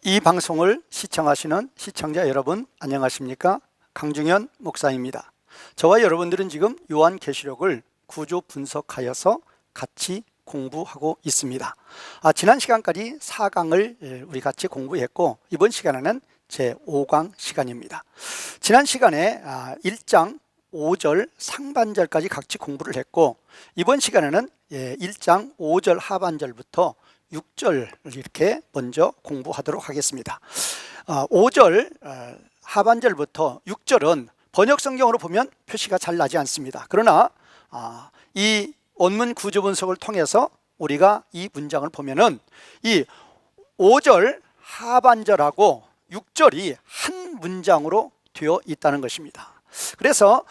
이 방송을 시청하시는 시청자 여러분 안녕하십니까? 강중현 목사입니다. 저와 여러분들은 지금 요한계시록을 구조 분석하여서 같이 공부하고 있습니다. 지난 시간까지 4강을 우리 같이 공부했고 이번 시간에는 제5강 시간입니다. 지난 시간에 1장 5절 상반절까지 같이 공부를 했고 이번 시간에는 1장 5절 하반절부터 6절 이렇게 먼저 공부하도록 하겠습니다. 5절 하반절부터 6절은 번역 성경으로 보면 표시가 잘 나지 않습니다. 그러나 이 원문 구조 분석을 통해서 우리가 이 문장을 보면은 이 5절 하반절하고 6절이 한 문장으로 되어 있다는 것입니다. 그래서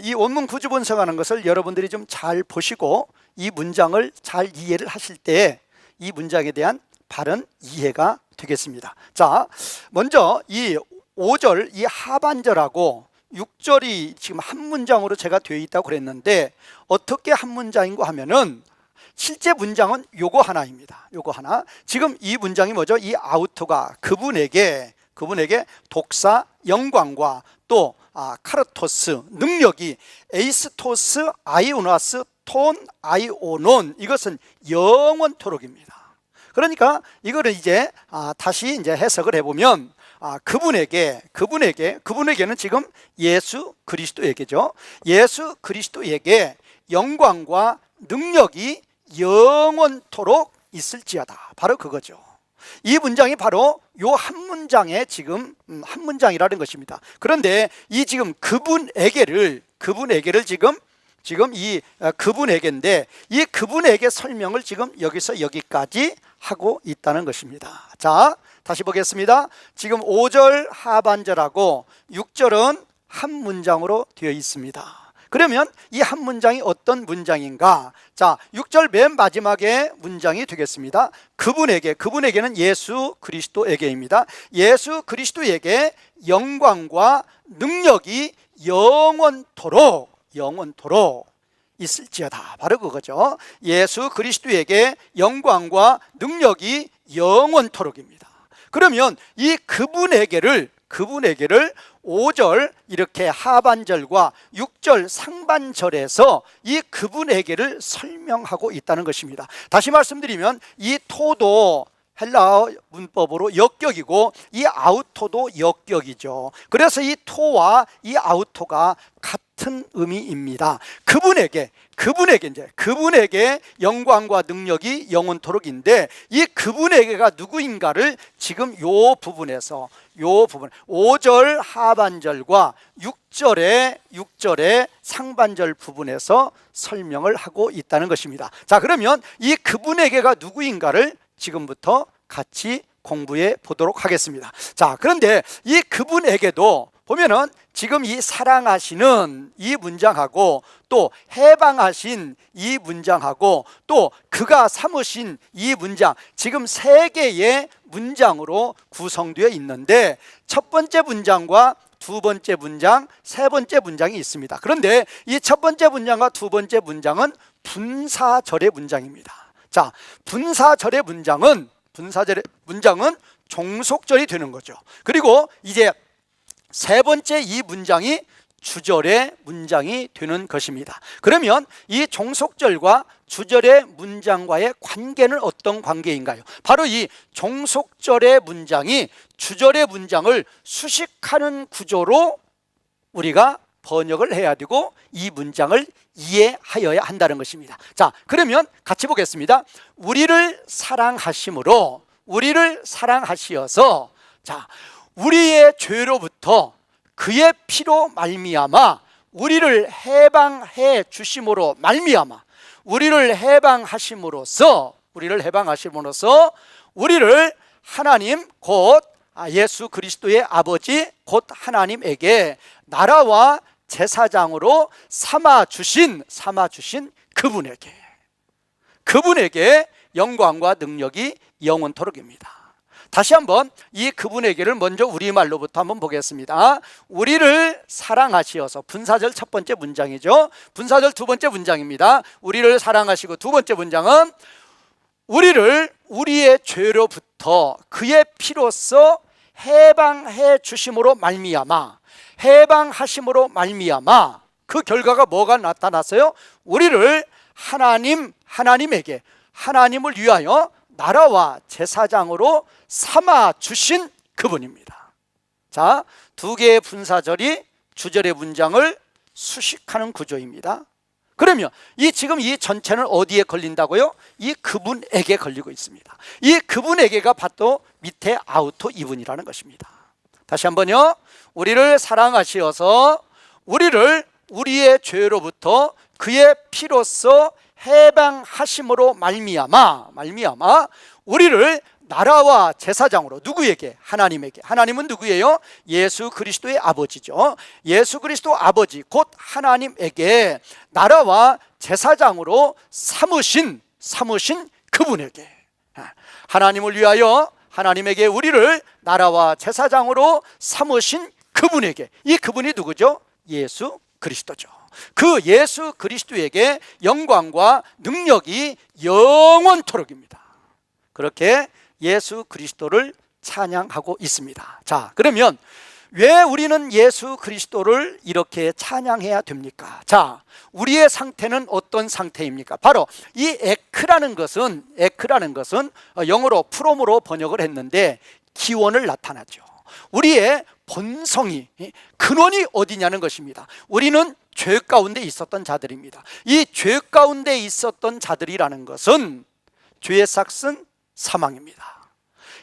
이 원문 구조 분석하는 것을 여러분들이 좀 잘 보시고 이 문장을 잘 이해를 하실 때 이 문장에 대한 바른 이해가 되겠습니다. 자, 먼저 이 5절 이 하반절하고 6절이 지금 한 문장으로 제가 되어 있다고 그랬는데 어떻게 한 문장인가 하면은 실제 문장은 요거 하나입니다. 요거 하나. 지금 이 문장이 뭐죠? 이 아우토가 그분에게 독사 영광과 또 카르토스 능력이 에이스토스 아이오나스 톤 아이오논 이것은 영원토록입니다. 그러니까 이거를 이제 다시 이제 해석을 해보면 그분에게는 지금 예수 그리스도에게죠. 예수 그리스도에게 영광과 능력이 영원토록 있을지어다. 바로 그거죠. 이 문장이 바로 요 한 문장에 지금 한 문장이라는 것입니다. 그런데 이 지금 그분에게를 지금 이 그분에게인데 이 그분에게 설명을 지금 여기서 여기까지 하고 있다는 것입니다. 자, 다시 보겠습니다. 지금 5절 하반절하고 6절은 한 문장으로 되어 있습니다. 그러면 이 한 문장이 어떤 문장인가? 자, 6절 맨 마지막에 문장이 되겠습니다. 그분에게는 예수 그리스도에게입니다. 예수 그리스도에게 영광과 능력이 영원토록 있을지어다. 바로 그거죠. 예수 그리스도에게 영광과 능력이 영원토록입니다. 그러면 이 그분에게를 5절 이렇게 하반절과 6절 상반절에서 이 그분에게를 설명하고 있다는 것입니다. 다시 말씀드리면 이 토도 헬라어 문법으로 역격이고 이 아우토도 역격이죠. 그래서 이 토와 이 아우토가 같은 의미입니다. 그분에게 영광과 능력이 영원토록인데 이 그분에게가 누구인가를 지금 요 부분 5절 하반절과 6절의 상반절 부분에서 설명을 하고 있다는 것입니다. 자, 그러면 이 그분에게가 누구인가를 지금부터 같이 공부해 보도록 하겠습니다. 자, 그런데 이 그분에게도 보면은 지금 이 사랑하시는 이 문장하고 또 해방하신 이 문장하고 또 그가 삼으신 이 문장 지금 세 개의 문장으로 구성되어 있는데 첫 번째 문장과 두 번째 문장, 세 번째 문장이 있습니다. 그런데 이 첫 번째 문장과 두 번째 문장은 분사절의 문장입니다. 자, 분사절의 문장은 종속절이 되는 거죠. 그리고 이제 세 번째 이 문장이 주절의 문장이 되는 것입니다. 그러면 이 종속절과 주절의 문장과의 관계는 어떤 관계인가요? 바로 이 종속절의 문장이 주절의 문장을 수식하는 구조로 우리가 번역을 해야 되고 이 문장을 이해하여야 한다는 것입니다. 자, 그러면 같이 보겠습니다. 우리를 사랑하시어서 자, 우리의 죄로부터 그의 피로 말미암아 우리를 해방해 주심으로 말미암아 우리를 해방하심으로써 우리를 하나님 곧 예수 그리스도의 아버지 곧 하나님에게 나라와 제사장으로 삼아 주신 그분에게 영광과 능력이 영원토록입니다. 다시 한번 이 그분에게를 먼저 우리말로부터 한번 보겠습니다. 우리를 사랑하시어서 분사절 첫 번째 문장이죠. 분사절 두 번째 문장입니다. 우리를 사랑하시고 두 번째 문장은 우리를 우리의 죄로부터 그의 피로써 해방해 주심으로 말미암아, 해방하심으로 말미암아 그 결과가 뭐가 나타났어요? 우리를 하나님에게, 하나님을 위하여 나라와 제사장으로 삼아 주신 그분입니다. 자, 두 개의 분사절이 주절의 문장을 수식하는 구조입니다. 그러면 지금 이 전체는 어디에 걸린다고요? 이 그분에게 걸리고 있습니다. 이 그분에게가 바로 밑에 아우토 이분이라는 것입니다. 다시 한번요. 우리를 사랑하시어서 우리를 우리의 죄로부터 그의 피로써 해방하심으로 말미암아 우리를 나라와 제사장으로, 누구에게? 하나님에게. 하나님은 누구예요? 예수 그리스도의 아버지죠. 예수 그리스도 아버지 곧 하나님에게 나라와 제사장으로 삼으신 그분에게, 하나님을 위하여 하나님에게 우리를 나라와 제사장으로 삼으신 그분에게, 이 그분이 누구죠? 예수 그리스도죠. 그 예수 그리스도에게 영광과 능력이 영원토록입니다. 그렇게 예수 그리스도를 찬양하고 있습니다. 자, 그러면 왜 우리는 예수 그리스도를 이렇게 찬양해야 됩니까? 자, 우리의 상태는 어떤 상태입니까? 바로 이 에크라는 것은 영어로 프롬으로 번역을 했는데 기원을 나타나죠. 우리의 본성이, 근원이 어디냐는 것입니다. 우리는 죄 가운데 있었던 자들입니다. 이 죄 가운데 있었던 자들이라는 것은 죄의 삭은 사망입니다.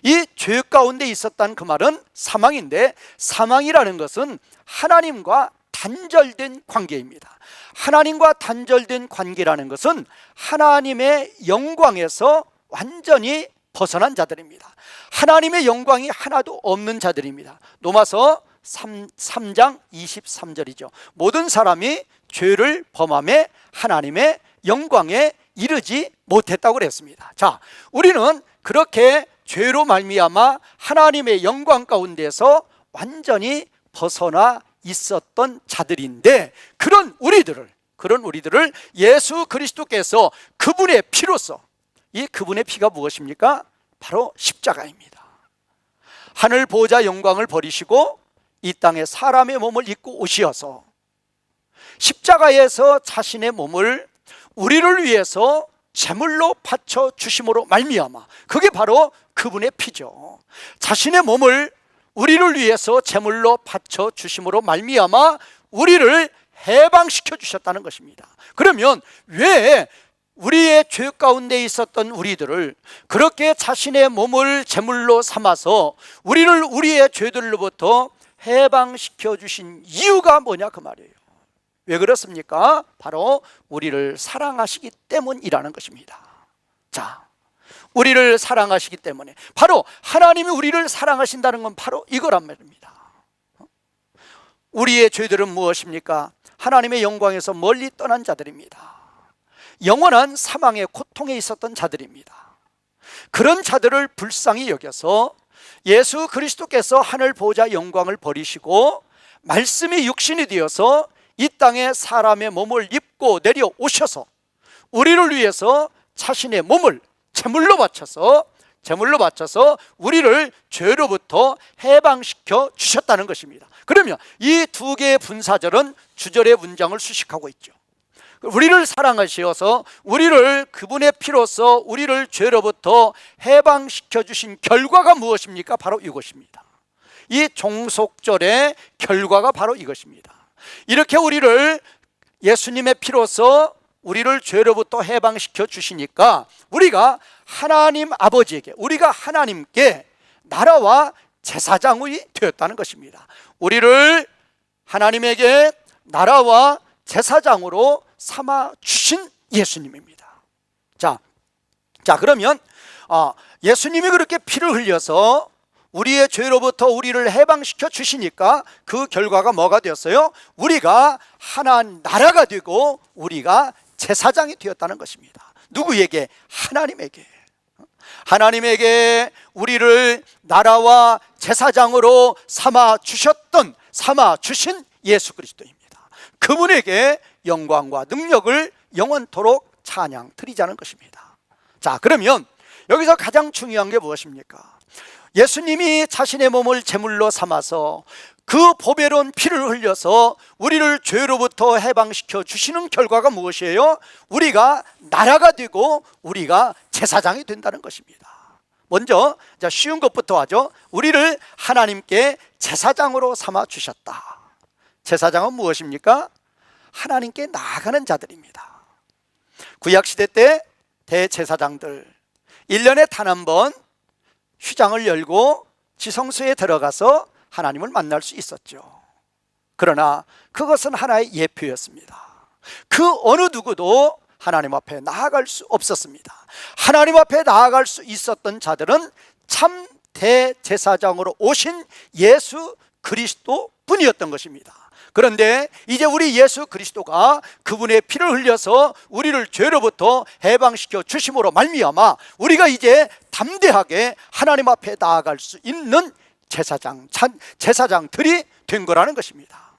이 죄 가운데 있었다는 그 말은 사망인데, 사망이라는 것은 하나님과 단절된 관계입니다. 하나님과 단절된 관계라는 것은 하나님의 영광에서 완전히 벗어난 자들입니다. 하나님의 영광이 하나도 없는 자들입니다. 로마서 3장 23절이죠. 모든 사람이 죄를 범함에 하나님의 영광에 이르지 못했다고 그랬습니다. 자, 우리는 그렇게 죄로 말미암아 하나님의 영광 가운데서 완전히 벗어나 있었던 자들인데, 그런 우리들을 예수 그리스도께서 그분의 피로써, 이 그분의 피가 무엇입니까? 바로 십자가입니다. 하늘 보좌 영광을 버리시고 이 땅에 사람의 몸을 입고 오시어서 십자가에서 자신의 몸을 우리를 위해서 제물로 바쳐 주심으로 말미암아, 그게 바로 그분의 피죠. 자신의 몸을 우리를 위해서 제물로 바쳐 주심으로 말미암아 우리를 해방시켜 주셨다는 것입니다. 그러면 왜 우리의 죄 가운데 있었던 우리들을 그렇게 자신의 몸을 제물로 삼아서 우리를 우리의 죄들로부터 해방시켜 주신 이유가 뭐냐 그 말이에요. 왜 그렇습니까? 바로 우리를 사랑하시기 때문이라는 것입니다. 자, 우리를 사랑하시기 때문에, 바로 하나님이 우리를 사랑하신다는 건 바로 이거란 말입니다. 우리의 죄들은 무엇입니까? 하나님의 영광에서 멀리 떠난 자들입니다. 영원한 사망의 고통에 있었던 자들입니다. 그런 자들을 불쌍히 여겨서 예수 그리스도께서 하늘 보좌 영광을 버리시고 말씀이 육신이 되어서 이 땅에 사람의 몸을 입고 내려오셔서 우리를 위해서 자신의 몸을 제물로 바쳐서 우리를 죄로부터 해방시켜 주셨다는 것입니다. 그러면 이 두 개의 분사절은 주절의 문장을 수식하고 있죠. 우리를 사랑하시어서 우리를 그분의 피로써 우리를 죄로부터 해방시켜 주신 결과가 무엇입니까? 바로 이것입니다. 이 종속절의 결과가 바로 이것입니다. 이렇게 우리를 예수님의 피로써 우리를 죄로부터 해방시켜 주시니까 우리가 하나님 아버지에게, 우리가 하나님께 나라와 제사장이 되었다는 것입니다. 우리를 하나님에게 나라와 제사장으로 삼아 주신 예수님입니다. 자, 그러면 예수님이 그렇게 피를 흘려서 우리의 죄로부터 우리를 해방시켜 주시니까 그 결과가 뭐가 되었어요? 우리가 하나 나라가 되고 우리가 제사장이 되었다는 것입니다. 누구에게? 하나님에게 우리를 나라와 제사장으로 삼아 주신 예수 그리스도입니다. 그분에게 영광과 능력을 영원토록 찬양 드리자는 것입니다. 자, 그러면 여기서 가장 중요한 게 무엇입니까? 예수님이 자신의 몸을 제물로 삼아서 그 보배로운 피를 흘려서 우리를 죄로부터 해방시켜 주시는 결과가 무엇이에요? 우리가 나라가 되고 우리가 제사장이 된다는 것입니다. 먼저 쉬운 것부터 하죠. 우리를 하나님께 제사장으로 삼아 주셨다. 제사장은 무엇입니까? 하나님께 나아가는 자들입니다. 구약시대 때 대제사장들 1년에 단 한 번 휘장을 열고 지성소에 들어가서 하나님을 만날 수 있었죠. 그러나 그것은 하나의 예표였습니다. 그 어느 누구도 하나님 앞에 나아갈 수 없었습니다. 하나님 앞에 나아갈 수 있었던 자들은 참 대제사장으로 오신 예수 그리스도 뿐이었던 것입니다. 그런데 이제 우리 예수 그리스도가 그분의 피를 흘려서 우리를 죄로부터 해방시켜 주심으로 말미암아 우리가 이제 담대하게 하나님 앞에 나아갈 수 있는 제사장들이 된 거라는 것입니다.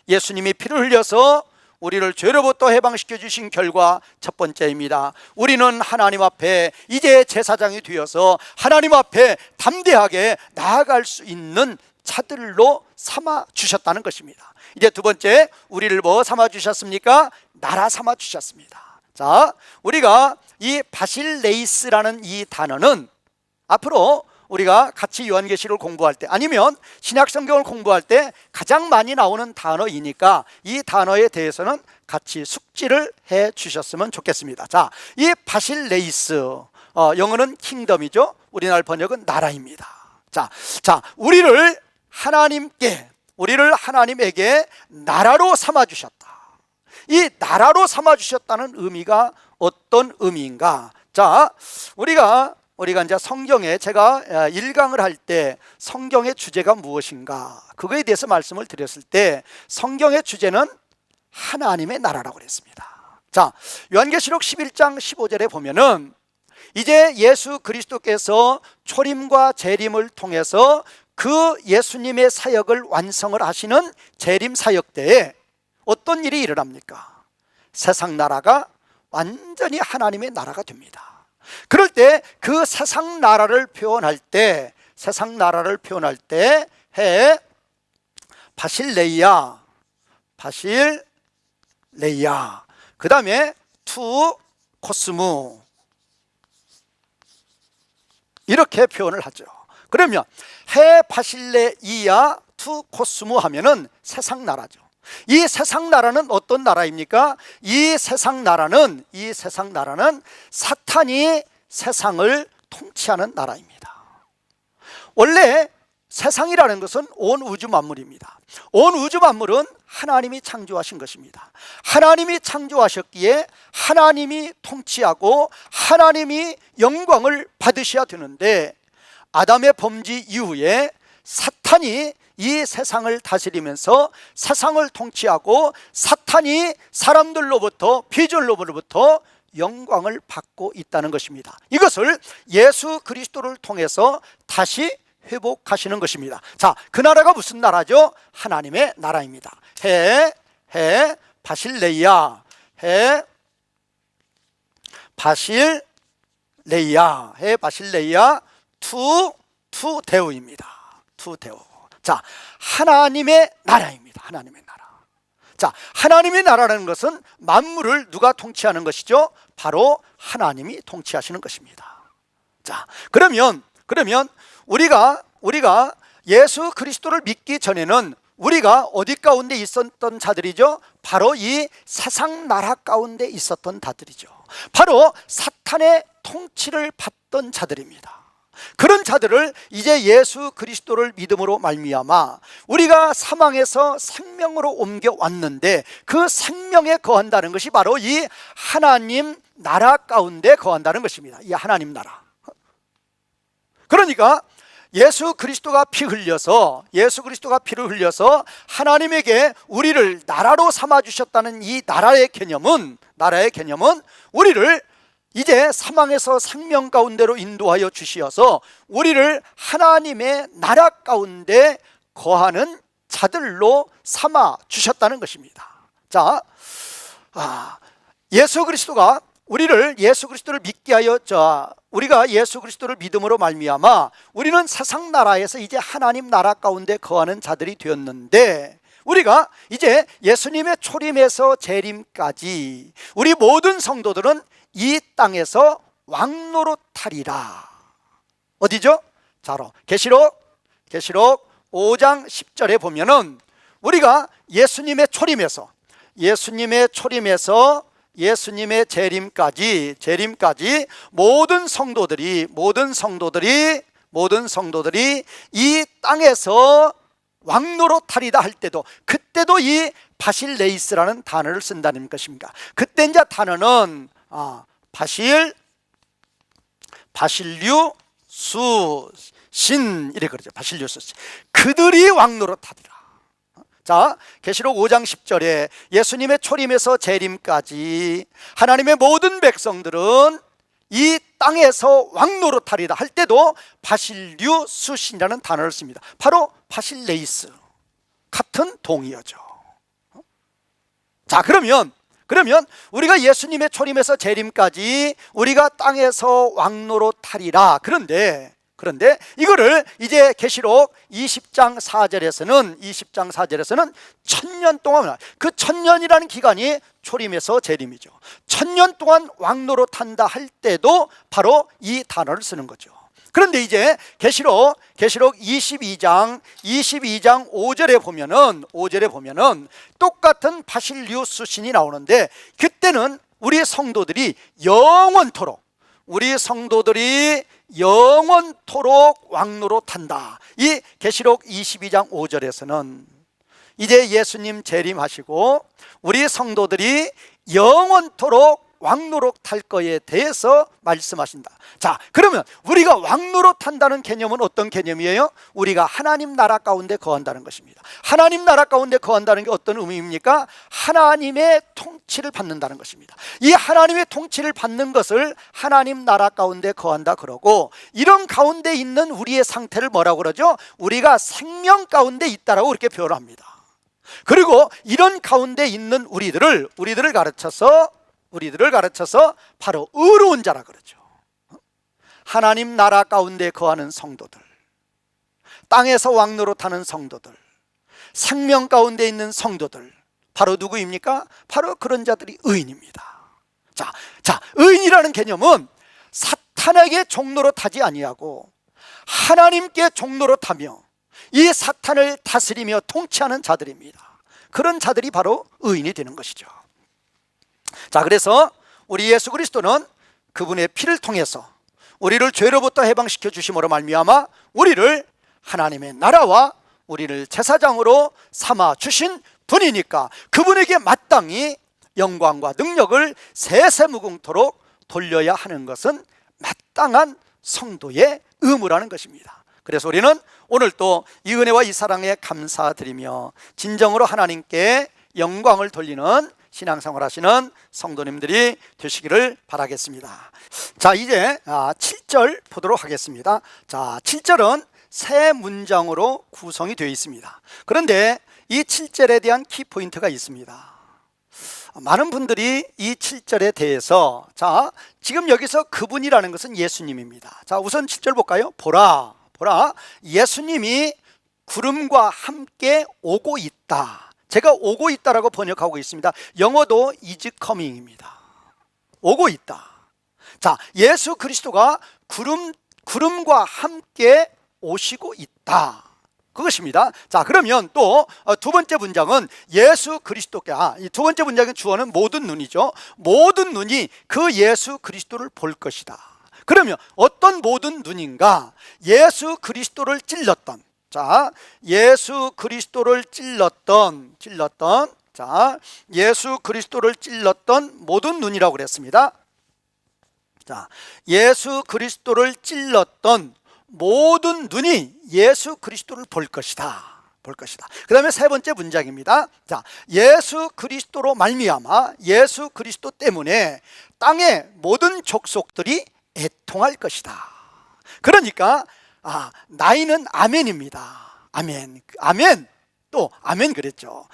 예수님이 피를 흘려서 우리를 죄로부터 해방시켜 주신 결과 첫 번째입니다. 우리는 하나님 앞에 이제 제사장이 되어서 하나님 앞에 담대하게 나아갈 수 있는 자들로 삼아 주셨다는 것입니다. 이제 두 번째, 우리를 뭐 삼아 주셨습니까? 나라 삼아 주셨습니다. 자, 우리가 이 바실레이스라는 이 단어는 앞으로 우리가 같이 요한계시를 공부할 때 아니면 신약성경을 공부할 때 가장 많이 나오는 단어이니까 이 단어에 대해서는 같이 숙지를 해 주셨으면 좋겠습니다. 자, 이 바실레이스, 영어는 킹덤이죠. 우리나라 번역은 나라입니다. 자, 우리를 하나님에게 나라로 삼아 주셨다. 이 나라로 삼아 주셨다는 의미가 어떤 의미인가? 자, 우리가 이제 성경에 제가 1강을 할 때 성경의 주제가 무엇인가 그거에 대해서 말씀을 드렸을 때 성경의 주제는 하나님의 나라라고 그랬습니다. 자, 요한계시록 11장 15절에 보면은 이제 예수 그리스도께서 초림과 재림을 통해서 그 예수님의 사역을 완성을 하시는 재림 사역 때에 어떤 일이 일어납니까? 세상 나라가 완전히 하나님의 나라가 됩니다. 그럴 때 그 세상 나라를 표현할 때 바실레이야, 그 다음에 투 코스무 이렇게 표현을 하죠. 그러면 해 바실레이야 투 코스무 하면은 세상 나라죠. 이 세상 나라는 어떤 나라입니까? 이 세상 나라는 사탄이 세상을 통치하는 나라입니다. 원래 세상이라는 것은 온 우주 만물입니다. 온 우주 만물은 하나님이 창조하신 것입니다. 하나님이 창조하셨기에 하나님이 통치하고 하나님이 영광을 받으셔야 되는데 아담의 범죄 이후에 사탄이 이 세상을 다스리면서 세상을 통치하고 사탄이 사람들로부터 비전로부터 영광을 받고 있다는 것입니다. 이것을 예수 그리스도를 통해서 다시 회복하시는 것입니다. 자, 그 나라가 무슨 나라죠? 하나님의 나라입니다. 바실레이야 투 데우입니다. 투 데우. 자, 하나님의 나라입니다. 하나님의 나라. 자, 하나님의 나라라는 것은 만물을 누가 통치하는 것이죠? 바로 하나님이 통치하시는 것입니다. 자, 그러면 우리가 예수 그리스도를 믿기 전에는 우리가 어디 가운데 있었던 자들이죠? 바로 이 세상 나라 가운데 있었던 자들이죠. 바로 사탄의 통치를 받던 자들입니다. 그런 자들을 이제 예수 그리스도를 믿음으로 말미암아 우리가 사망에서 생명으로 옮겨왔는데 그 생명에 거한다는 것이 바로 이 하나님 나라 가운데 거한다는 것입니다. 이 하나님 나라. 그러니까 예수 그리스도가 피를 흘려서 하나님에게 우리를 나라로 삼아 주셨다는 이 나라의 개념은 우리를 이제 사망에서 생명 가운데로 인도하여 주시어서 우리를 하나님의 나라 가운데 거하는 자들로 삼아 주셨다는 것입니다. 자, 예수 그리스도가 우리를 예수 그리스도를 믿게 하여 우리가 예수 그리스도를 믿음으로 말미암아 우리는 세상 나라에서 이제 하나님 나라 가운데 거하는 자들이 되었는데, 우리가 이제 예수님의 초림에서 재림까지 우리 모든 성도들은 이 땅에서 왕노릇하리라. 어디죠? 자로 계시록 5장 10절에 보면은 우리가 예수님의 초림에서 예수님의 재림까지 모든 성도들이 이 땅에서 왕노릇하리다 할 때도, 그때도 이 바실레이스라는 단어를 쓴다는 것입니다. 그때 이제 단어는 바실류수신 이래 그러죠. 바실류수신, 그들이 왕노릇하리라. 자, 계시록 5장 10절에 예수님의 초림에서 재림까지 하나님의 모든 백성들은 이 땅에서 왕노릇하리다 할 때도 바실류수신이라는 단어를 씁니다. 바로 바실레이스, 같은 동의어죠. 자, 그러면 우리가 예수님의 초림에서 재림까지 우리가 땅에서 왕노릇하리라. 그런데 이거를 이제 계시록 20장 4절에서는 1000년 동안, 그 1000년이라는 기간이 초림에서 재림이죠. 1000년 동안 왕노릇한다 할 때도 바로 이 단어를 쓰는 거죠. 그런데 이제 계시록 22장 5절에 보면은 똑같은 바실류수신이 나오는데, 그때는 우리 성도들이 영원토록 왕노릇한다. 이 계시록 22장 5절에서는 이제 예수님 재림하시고 우리 성도들이 영원토록 왕노릇할 거에 대해서 말씀하신다. 자, 그러면 우리가 왕노릇한다는 개념은 어떤 개념이에요? 우리가 하나님 나라 가운데 거한다는 것입니다. 하나님 나라 가운데 거한다는 게 어떤 의미입니까? 하나님의 통치를 받는다는 것입니다. 이 하나님의 통치를 받는 것을 하나님 나라 가운데 거한다 그러고, 이런 가운데 있는 우리의 상태를 뭐라고 그러죠? 우리가 생명 가운데 있다라고 그렇게 표현합니다. 그리고 이런 가운데 있는 우리들을 가르쳐서 바로 의로운 자라 그러죠. 하나님 나라 가운데 거하는 성도들, 땅에서 왕노릇하는 성도들, 생명 가운데 있는 성도들, 바로 누구입니까? 바로 그런 자들이 의인입니다. 자, 의인이라는 개념은 사탄에게 종노릇하지 아니하고 하나님께 종노릇하며 이 사탄을 다스리며 통치하는 자들입니다. 그런 자들이 바로 의인이 되는 것이죠. 자, 그래서 우리 예수 그리스도는 그분의 피를 통해서 우리를 죄로부터 해방시켜 주심으로 말미암아 우리를 하나님의 나라와 우리를 제사장으로 삼아 주신 분이니까 그분에게 마땅히 영광과 능력을 세세무궁토록 돌려야 하는 것은 마땅한 성도의 의무라는 것입니다. 그래서 우리는 오늘 또 이 은혜와 이 사랑에 감사드리며 진정으로 하나님께 영광을 돌리는 신앙생활 하시는 성도님들이 되시기를 바라겠습니다. 자, 이제 7절 보도록 하겠습니다. 자, 7절은 세 문장으로 구성이 되어 있습니다. 그런데 이 7절에 대한 키포인트가 있습니다. 많은 분들이 이 7절에 대해서, 자, 지금 여기서 그분이라는 것은 예수님입니다. 자, 우선 7절 볼까요? 보라, 예수님이 구름과 함께 오고 있다. 제가 오고 있다라고 번역하고 있습니다. 영어도 is coming입니다. 오고 있다. 자, 예수 그리스도가 구름과 함께 오시고 있다. 그것입니다. 자, 그러면 또 두 번째 문장은 예수 그리스도께, 이 두 번째 문장의 주어는 모든 눈이죠. 모든 눈이 그 예수 그리스도를 볼 것이다. 그러면 어떤 모든 눈인가? 예수 그리스도를 찔렀던, 자, 예수 그리스도를 찔렀던 모든 눈이라고 그랬습니다. 자, 예수 그리스도를 찔렀던 모든 눈이 예수 그리스도를 볼 것이다. 그 다음에 세 번째 문장입니다. 자, 예수 그리스도로 말미암아, 예수 그리스도 때문에 땅의 모든 족속들이 애통할 것이다. 그러니까 나이는 아멘입니다. 아멘. 또 아멘 그랬죠.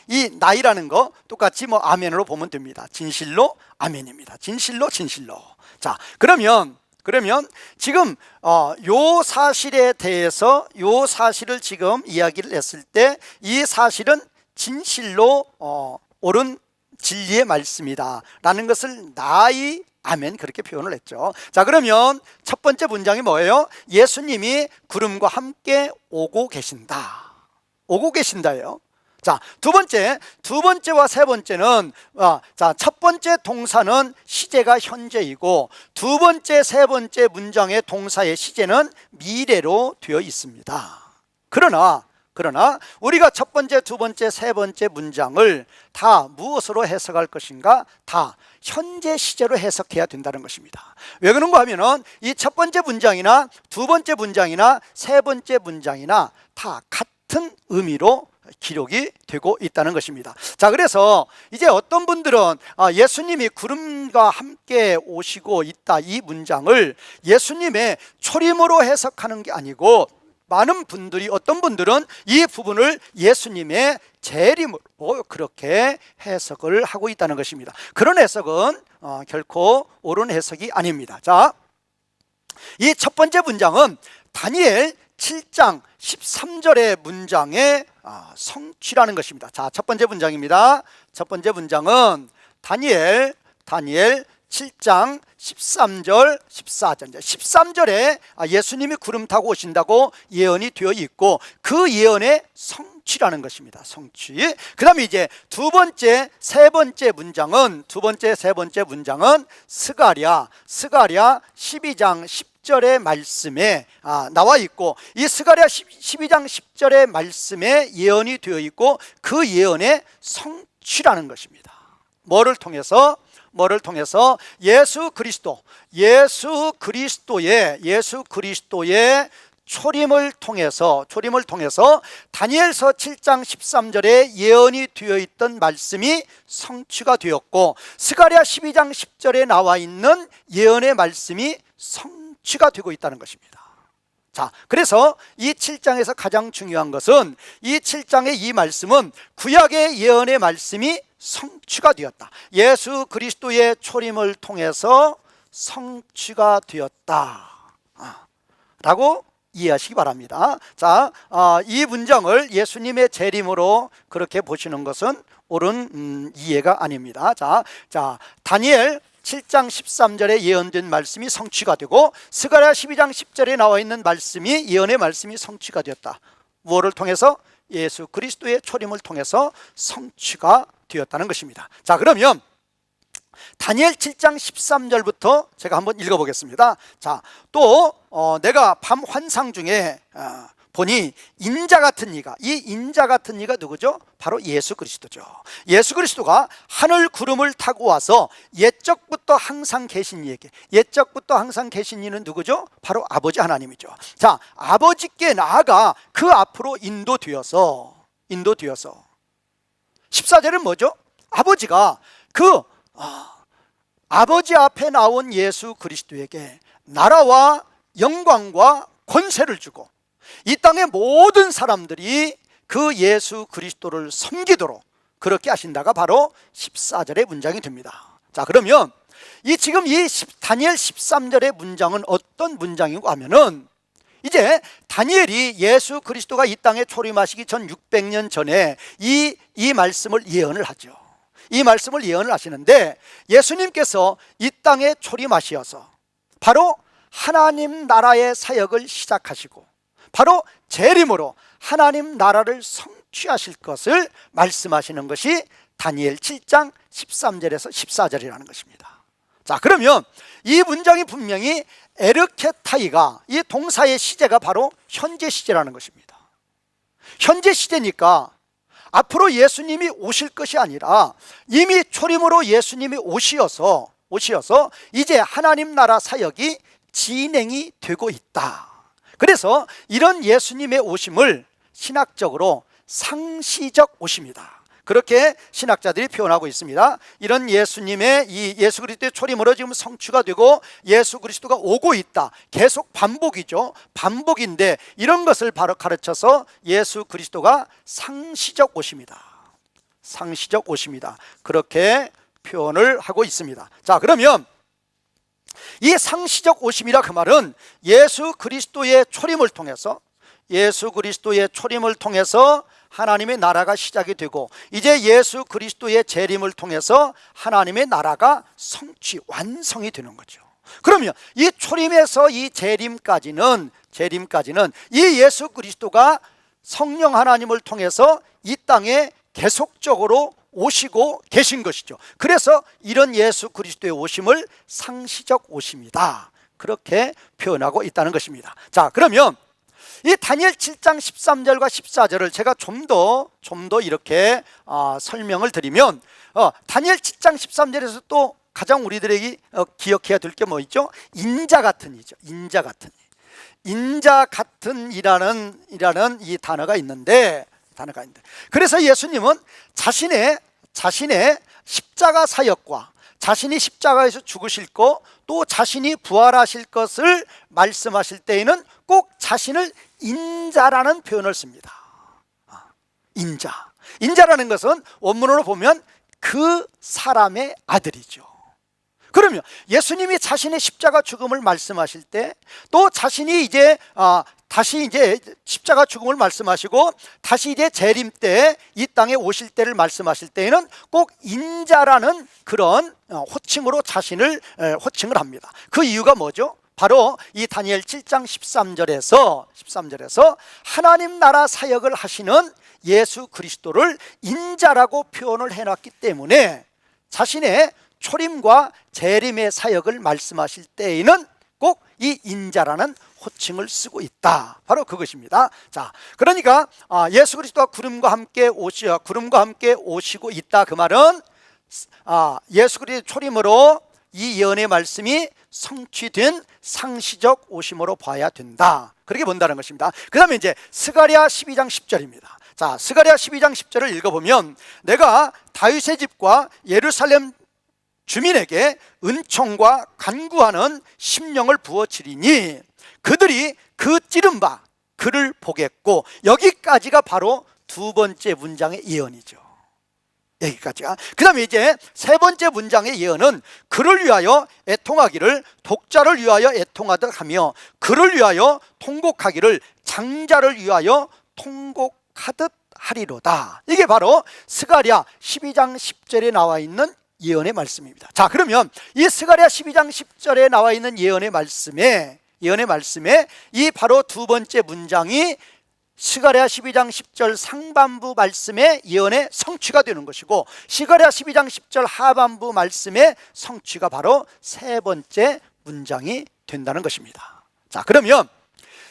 이 나이라는 거 똑같이 뭐 아멘으로 보면 됩니다. 진실로 아멘입니다. 진실로 진실로. 자, 그러면 지금 요 사실에 대해서 요 사실을 지금 이야기를 했을 때 이 사실은 진실로 옳은 진리의 말씀이다 라는 것을 나이 아멘 그렇게 표현을 했죠. 자, 그러면 첫 번째 문장이 뭐예요? 예수님이 구름과 함께 오고 계신다. 오고 계신다예요. 자, 두 번째와 세 번째는 첫 번째 동사는 시제가 현재이고 두 번째, 세 번째 문장의 동사의 시제는 미래로 되어 있습니다. 그러나 우리가 첫 번째, 두 번째, 세 번째 문장을 다 무엇으로 해석할 것인가? 다 현재 시제로 해석해야 된다는 것입니다. 왜 그런가 하면은 이 첫 번째 문장이나 두 번째 문장이나 세 번째 문장이나 다 같은 의미로 기록이 되고 있다는 것입니다. 자, 그래서 이제 어떤 분들은 예수님이 구름과 함께 오시고 있다 이 문장을 예수님의 초림으로 해석하는 게 아니고 많은 분들이 어떤 분들은 이 부분을 예수님의 재림으로 그렇게 해석을 하고 있다는 것입니다. 그런 해석은 결코 옳은 해석이 아닙니다. 자, 이 첫 번째 문장은 다니엘 7장 13절의 문장의 성취라는 것입니다. 자, 첫 번째 문장입니다. 첫 번째 문장은 다니엘 7장 13절 14절 13절에 예수님이 구름 타고 오신다고 예언이 되어 있고 그 예언의 성취라는 것입니다. 성취. 그 다음에 이제 두 번째, 세 번째 문장은 스가랴 12장 10절의 말씀에 나와 있고 이 스가랴 12장 10절의 말씀에 예언이 되어 있고 그 예언의 성취라는 것입니다. 뭐를 통해서 예수 그리스도의 초림을 통해서 다니엘서 7장 13절에 예언이 되어 있던 말씀이 성취가 되었고 스가랴 12장 10절에 나와 있는 예언의 말씀이 성취가 되고 있다는 것입니다. 자, 그래서 이 7장에서 가장 중요한 것은 이 7장의 이 말씀은 구약의 예언의 말씀이 성취가 되었다. 예수 그리스도의 초림을 통해서 성취가 되었다 라고 이해하시기 바랍니다. 자, 이 문장을 예수님의 재림으로 그렇게 보시는 것은 옳은 이해가 아닙니다. 자, 다니엘 7장 13절에 예언된 말씀이 성취가 되고 스가랴 12장 10절에 나와 있는 말씀이 예언의 말씀이 성취가 되었다. 무엇을 통해서? 예수 그리스도의 초림을 통해서 성취가 되었다는 것입니다. 자, 그러면 다니엘 7장 13절부터 제가 한번 읽어보겠습니다. 자, 또 내가 밤 환상 중에 보니 인자 같은 이가, 이 인자 같은 이가 누구죠? 바로 예수 그리스도죠. 예수 그리스도가 하늘 구름을 타고 와서 옛적부터 항상 계신 이에게, 옛적부터 항상 계신 이는 누구죠? 바로 아버지 하나님이죠. 자, 아버지께 나아가 그 앞으로 인도되어서 14절은 뭐죠? 아버지가 아버지 앞에 나온 예수 그리스도에게 나라와 영광과 권세를 주고 이 땅의 모든 사람들이 그 예수 그리스도를 섬기도록 그렇게 하신다가 바로 14절의 문장이 됩니다. 자, 그러면 지금 이 다니엘 13절의 문장은 어떤 문장이고 하면은 이제 다니엘이 예수 그리스도가 이 땅에 초림하시기 전 600년 전에 이 말씀을 예언을 하죠. 이 말씀을 예언을 하시는데 예수님께서 이 땅에 초림하시어서 바로 하나님 나라의 사역을 시작하시고 바로 재림으로 하나님 나라를 성취하실 것을 말씀하시는 것이 다니엘 7장 13절에서 14절이라는 것입니다. 자, 그러면 이 문장이 분명히 에르케타이가 이 동사의 시제가 바로 현재 시제라는 것입니다. 현재 시제니까 앞으로 예수님이 오실 것이 아니라 이미 초림으로 예수님이 오시어서 이제 하나님 나라 사역이 진행이 되고 있다. 그래서 이런 예수님의 오심을 신학적으로 상시적 오심이다 그렇게 신학자들이 표현하고 있습니다. 이런 예수님의 이 예수 그리스도의 초림으로 지금 성취가 되고 예수 그리스도가 오고 있다. 계속 반복이죠. 반복인데 이런 것을 바로 가르쳐서 예수 그리스도가 상시적 오심이다. 상시적 오심이다. 그렇게 표현을 하고 있습니다. 자, 그러면 이 상시적 오심이라 그 말은 예수 그리스도의 초림을 통해서 하나님의 나라가 시작이 되고 이제 예수 그리스도의 재림을 통해서 하나님의 나라가 완성이 되는 거죠. 그러면 이 초림에서 이 재림까지는 이 예수 그리스도가 성령 하나님을 통해서 이 땅에 계속적으로 오시고 계신 것이죠. 그래서 이런 예수 그리스도의 오심을 상시적 오심이다. 그렇게 표현하고 있다는 것입니다. 자, 그러면 이 다니엘 7장 13절과 14절을 제가 좀 더 이렇게 설명을 드리면 다니엘 7장 13절에서 또 가장 우리들에게 기억해야 될 게 뭐 있죠? 인자 같은 이죠. 인자 같은이라는 이 단어가 있는데 그래서 예수님은 자신의 십자가 사역과 자신이 십자가에서 죽으실 거 또 자신이 부활하실 것을 말씀하실 때에는 꼭 자신을 인자라는 표현을 씁니다. 인자라는 것은 원문으로 보면 그 사람의 아들이죠. 그러면 예수님이 자신의 십자가 죽음을 말씀하실 때 또 자신이 이제 다시 이제 십자가 죽음을 말씀하시고 다시 이제 재림 때 이 땅에 오실 때를 말씀하실 때에는 꼭 인자라는 그런 호칭으로 자신을 호칭을 합니다. 그 이유가 뭐죠? 바로 이 다니엘 7장 13절에서 하나님 나라 사역을 하시는 예수 그리스도를 인자라고 표현을 해놨기 때문에 자신의 초림과 재림의 사역을 말씀하실 때에는 꼭 이 인자라는 호칭을 쓰고 있다. 바로 그것입니다. 자, 그러니까 예수 그리스도가 구름과 함께 오시고 있다. 그 말은 예수 그리스도의 초림으로 이 예언의 말씀이 성취된 상시적 오심으로 봐야 된다. 그렇게 본다는 것입니다. 그 다음에 이제 스가랴 12장 10절입니다. 자, 스가랴 12장 10절을 읽어보면 내가 다윗의 집과 예루살렘 주민에게 은총과 간구하는 심령을 부어주리니 그들이 그 찌른 바 그를 보겠고, 여기까지가 바로 두 번째 문장의 예언이죠. 여기까지가. 그 다음에 이제 세 번째 문장의 예언은 그를 위하여 애통하기를 독자를 위하여 애통하듯 하며 그를 위하여 통곡하기를 장자를 위하여 통곡하듯 하리로다. 이게 바로 스가랴 12장 10절에 나와 있는 예언의 말씀입니다. 자, 그러면 이 스가랴 12장 10절에 나와 있는 예언의 말씀에 이 바로 두 번째 문장이 스가랴 12장 10절 상반부 말씀의 예언의 성취가 되는 것이고, 스가랴 12장 10절 하반부 말씀의 성취가 바로 세 번째 문장이 된다는 것입니다. 자, 그러면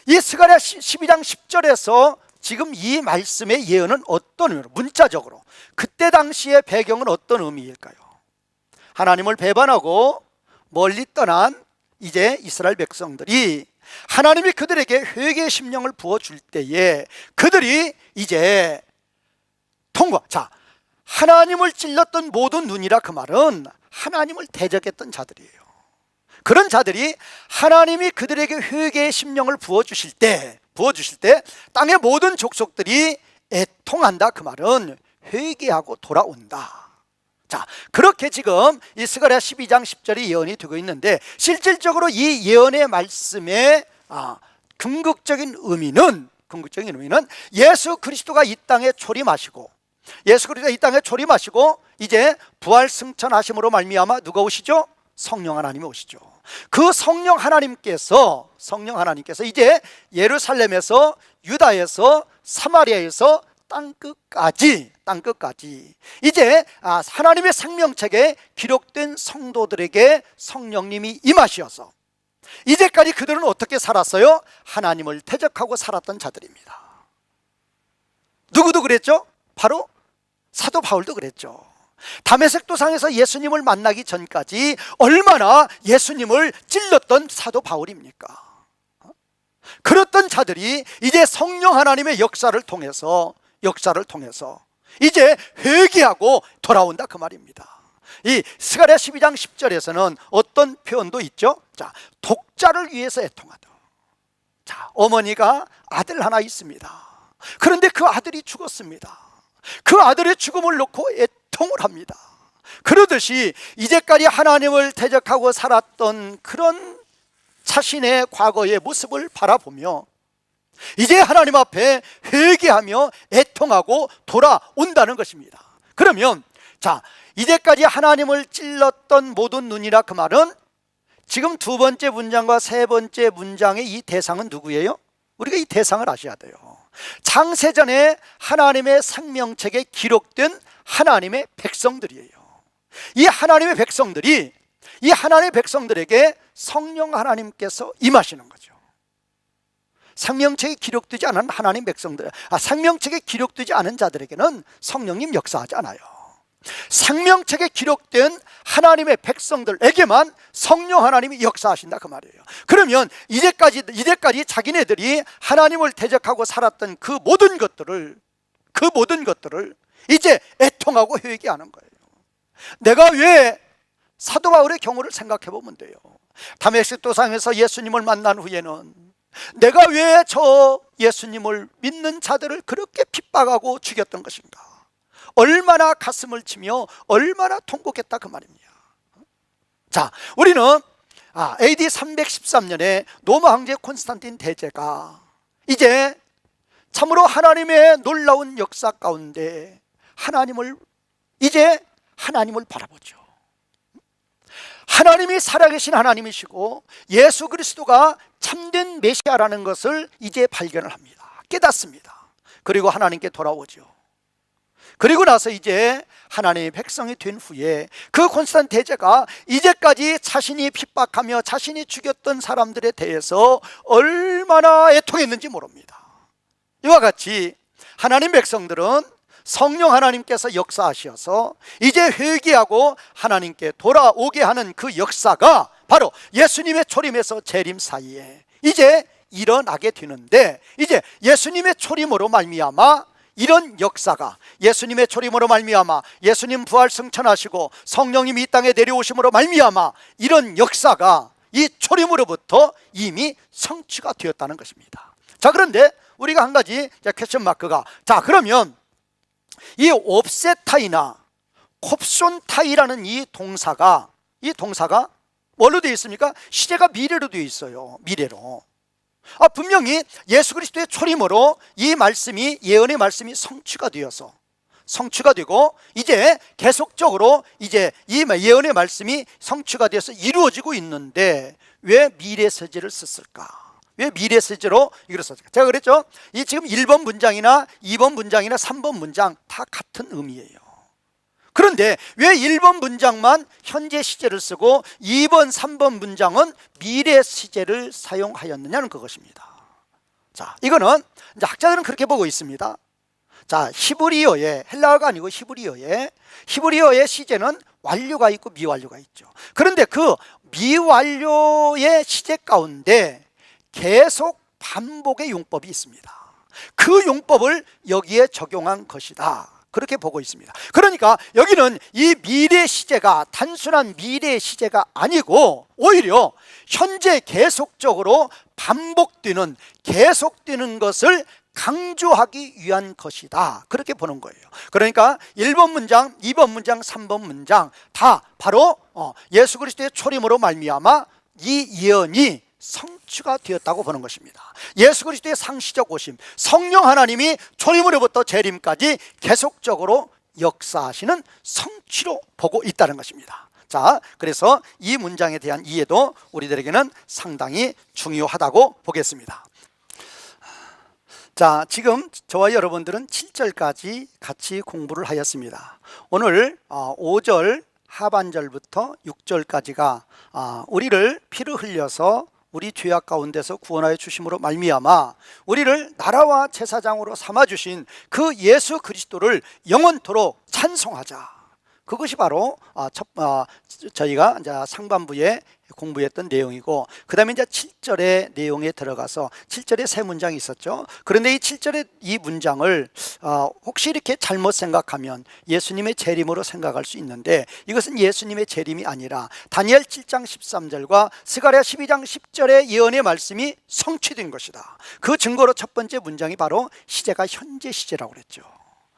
이 스가랴 12장 10절에서 지금 이 말씀의 예언은 어떤 의미로, 문자적으로 그때 당시의 배경은 어떤 의미일까요? 하나님을 배반하고 멀리 떠난 이제 이스라엘 백성들이 하나님이 그들에게 회개의 심령을 부어줄 때에 그들이 이제 자, 하나님을 찔렀던 모든 눈이라 그 말은 하나님을 대적했던 자들이에요. 그런 자들이 하나님이 그들에게 회개의 심령을 부어주실 때 땅의 모든 족속들이 애통한다. 그 말은 회개하고 돌아온다. 자, 그렇게 지금 이 스가랴 12장 10절이 예언이 되고 있는데, 실질적으로 이 예언의 말씀의 궁극적인 의미는 예수 그리스도가 이 땅에 초림하시고 이제 부활 승천하심으로 말미암아 누가 오시죠? 성령 하나님이 오시죠. 그 성령 하나님께서 이제 예루살렘에서, 유다에서, 사마리아에서 땅끝까지 이제 하나님의 생명책에 기록된 성도들에게 성령님이 임하셔서 이제까지 그들은 어떻게 살았어요? 하나님을 대적하고 살았던 자들입니다. 누구도 그랬죠? 바로 사도 바울도 그랬죠. 다메섹 도상에서 예수님을 만나기 전까지 얼마나 예수님을 찔렀던 사도 바울입니까? 그랬던 자들이 이제 성령 하나님의 역사를 통해서 이제 회개하고 돌아온다 그 말입니다. 이 스가랴 12장 10절에서는 어떤 표현도 있죠? 자, 독자를 위해서 애통하다. 자, 어머니가 아들 하나 있습니다. 그런데 그 아들이 죽었습니다. 그 아들의 죽음을 놓고 애통을 합니다. 그러듯이 이제까지 하나님을 대적하고 살았던 그런 자신의 과거의 모습을 바라보며 이제 하나님 앞에 회개하며 애통하고 돌아온다는 것입니다. 그러면 자, 이제까지 하나님을 찔렀던 모든 눈이라 그 말은 지금 두 번째 문장과 세 번째 문장의 이 대상은 누구예요? 우리가 이 대상을 아셔야 돼요. 창세전에 하나님의 생명책에 기록된 하나님의 백성들이에요. 이 하나님의 백성들이 이 하나님의 백성들에게 성령 하나님께서 임하시는 거죠. 생명책에 기록되지 않은 하나님 백성들, 생명책에 기록되지 않은 자들에게는 성령님 역사하지 않아요. 생명책에 기록된 하나님의 백성들에게만 성령 하나님이 역사하신다 그 말이에요. 그러면 이제까지 자기네들이 하나님을 대적하고 살았던 그 모든 것들을 이제 애통하고 회개하는 거예요. 내가 왜 사도 바울의 경우를 생각해 보면 돼요. 다메섹 도상에서 예수님을 만난 후에는 내가 왜 저 예수님을 믿는 자들을 그렇게 핍박하고 죽였던 것인가? 얼마나 가슴을 치며 얼마나 통곡했다 그 말입니다. 자, 우리는 AD 313년에 로마 황제 콘스탄틴 대제가 이제 참으로 하나님의 놀라운 역사 가운데 하나님을 바라보죠. 하나님이 살아계신 하나님이시고 예수 그리스도가 참된 메시아라는 것을 이제 발견을 합니다. 깨닫습니다. 그리고 하나님께 돌아오죠. 그리고 나서 이제 하나님의 백성이 된 후에 그 콘스탄틴 대제가 이제까지 자신이 핍박하며 자신이 죽였던 사람들에 대해서 얼마나 애통했는지 모릅니다. 이와 같이 하나님 백성들은 성령 하나님께서 역사하셔서 이제 회개하고 하나님께 돌아오게 하는 그 역사가 바로 예수님의 초림에서 재림 사이에 이제 일어나게 되는데, 이제 예수님의 초림으로 말미암아 이런 역사가, 예수님의 초림으로 말미암아 예수님 부활 승천하시고 성령님이 이 땅에 내려오심으로 말미암아 이런 역사가 이 초림으로부터 이미 성취가 되었다는 것입니다. 자, 그런데 우리가 한 가지 퀘스천 마크가, 자, 그러면 이 옵세타이나 콥손타이라는 이 동사가 뭘로 되어 있습니까? 시제가 미래로 되어 있어요. 미래로. 분명히 예수 그리스도의 초림으로 이 말씀이, 예언의 말씀이 성취가 되고 이제 계속적으로 이제 이 예언의 말씀이 성취가 되어서 이루어지고 있는데 왜 미래 세제를 썼을까? 왜 미래 세제로 이걸 썼을까? 제가 그랬죠. 이 지금 1번 문장이나 2번 문장이나 3번 문장 다 같은 의미예요. 그런데 왜 1번 문장만 현재 시제를 쓰고 2번, 3번 문장은 미래 시제를 사용하였느냐는 그것입니다. 자, 이거는 이제 학자들은 그렇게 보고 있습니다. 자, 히브리어에, 헬라어가 아니고 히브리어의 시제는 완료가 있고 미완료가 있죠. 그런데 그 미완료의 시제 가운데 계속 반복의 용법이 있습니다. 그 용법을 여기에 적용한 것이다, 그렇게 보고 있습니다. 그러니까 여기는 이 미래 시제가 단순한 미래 시제가 아니고 오히려 현재 계속적으로 반복되는, 계속되는 것을 강조하기 위한 것이다, 그렇게 보는 거예요. 그러니까 1번 문장, 2번 문장, 3번 문장 다 바로 예수 그리스도의 초림으로 말미암아 이 예언이 성취가 되었다고 보는 것입니다. 예수 그리스도의 상시적 오심, 성령 하나님이 초림으로부터 재림까지 계속적으로 역사하시는 성취로 보고 있다는 것입니다. 자, 그래서 이 문장에 대한 이해도 우리들에게는 상당히 중요하다고 보겠습니다. 자, 지금 저와 여러분들은 7절까지 같이 공부를 하였습니다. 오늘 5절 하반절부터 6절까지가 우리를 피를 흘려서 우리 죄악 가운데서 구원하여 주심으로 말미암아 우리를 나라와 제사장으로 삼아주신 그 예수 그리스도를 영원토록 찬송하자. 그것이 바로 저희가 이제 상반부에 공부했던 내용이고, 그 다음에 이제 7절의 내용에 들어가서 7절에 세 문장이 있었죠. 그런데 이 7절의 이 문장을 혹시 이렇게 잘못 생각하면 예수님의 재림으로 생각할 수 있는데, 이것은 예수님의 재림이 아니라 다니엘 7장 13절과 스가랴 12장 10절의 예언의 말씀이 성취된 것이다. 그 증거로 첫 번째 문장이 바로 시제가 현재 시제라고 그랬죠.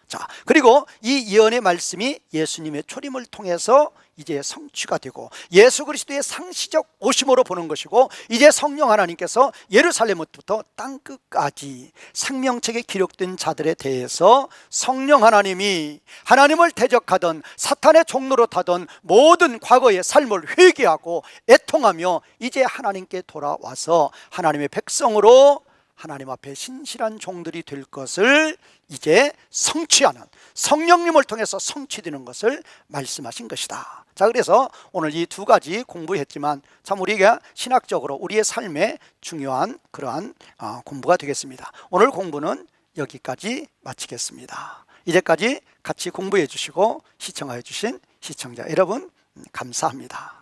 자, 그리고 이 예언의 말씀이 예수님의 초림을 통해서 이제 성취가 되고 예수 그리스도의 상시적 오심으로 보는 것이고, 이제 성령 하나님께서 예루살렘부터 땅끝까지 생명책에 기록된 자들에 대해서 성령 하나님이 하나님을 대적하던 사탄의 종로로 타던 모든 과거의 삶을 회개하고 애통하며 이제 하나님께 돌아와서 하나님의 백성으로 하나님 앞에 신실한 종들이 될 것을 이제 성취하는, 성령님을 통해서 성취되는 것을 말씀하신 것이다. 자, 그래서 오늘 이 두 가지 공부했지만 참 우리가 신학적으로 우리의 삶에 중요한 그러한 공부가 되겠습니다. 오늘 공부는 여기까지 마치겠습니다. 이제까지 같이 공부해 주시고 시청하여 주신 시청자 여러분 감사합니다.